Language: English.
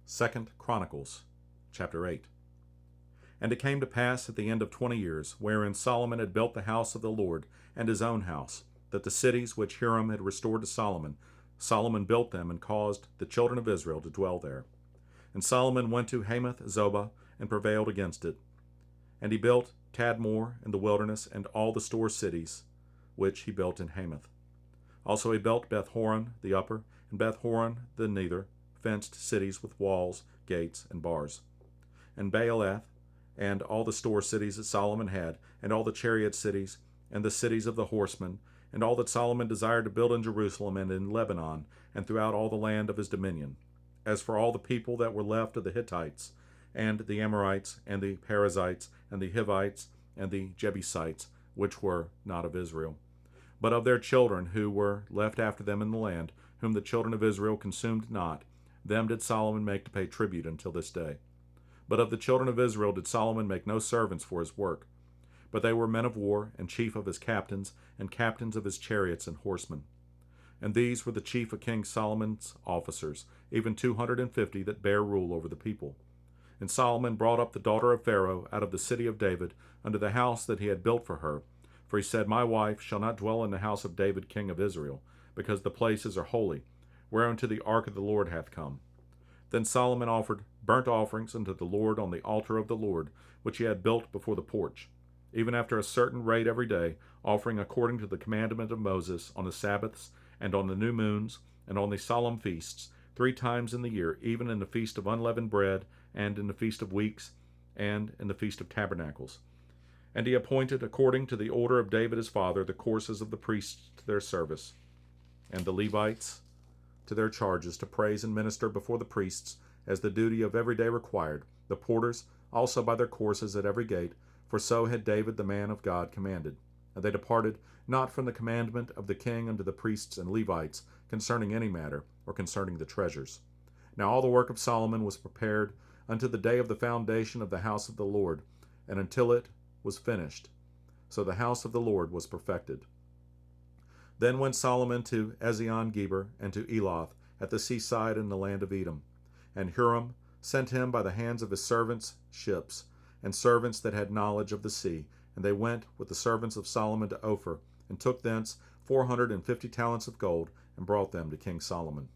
2 Chronicles chapter 8. And it came to pass at the end of 20 years, wherein Solomon had built the house of the Lord and his own house, that the cities which Hiram had restored to Solomon, Solomon built them and caused the children of Israel to dwell there. And Solomon went to Hamath Zobah and prevailed against it. And he built Tadmor in the wilderness and all the store cities which he built in Hamath. Also he built Beth Horon the upper, and Beth Horon the nether, fenced cities with walls, gates, and bars. And Baalath, and all the store cities that Solomon had, and all the chariot cities, and the cities of the horsemen, and all that Solomon desired to build in Jerusalem and in Lebanon, and throughout all the land of his dominion. As for all the people that were left of the Hittites, and the Amorites, and the Perizzites, and the Hivites, and the Jebusites, which were not of Israel, but of their children who were left after them in the land, whom the children of Israel consumed not, them did Solomon make to pay tribute until this day. But of the children of Israel did Solomon make no servants for his work, but they were men of war, and chief of his captains, and captains of his chariots and horsemen. And these were the chief of King Solomon's officers, even 250 that bare rule over the people. And Solomon brought up the daughter of Pharaoh out of the city of David unto the house that he had built for her. For he said, My wife shall not dwell in the house of David king of Israel, because the places are holy, whereunto the ark of the Lord hath come. Then Solomon offered burnt offerings unto the Lord on the altar of the Lord, which he had built before the porch, even after a certain rate every day, offering according to the commandment of Moses on the Sabbaths, and on the new moons, and on the solemn feasts, 3 times in the year, even in the feast of unleavened bread, and in the feast of weeks, and in the feast of tabernacles. And he appointed, according to the order of David his father, the courses of the priests to their service, and the Levites to their charges, to praise and minister before the priests, as the duty of every day required, the porters also by their courses at every gate, for so had David the man of God commanded. And they departed not from the commandment of the king unto the priests and Levites concerning any matter, or concerning the treasures. Now all the work of Solomon was prepared unto the day of the foundation of the house of the Lord, and until it was finished. So the house of the Lord was perfected. Then went Solomon to Ezion-Geber and to Eloth at the seaside in the land of Edom. And Huram sent him by the hands of his servants ships, and servants that had knowledge of the sea. And they went with the servants of Solomon to Ophir, and took thence 450 talents of gold, and brought them to King Solomon.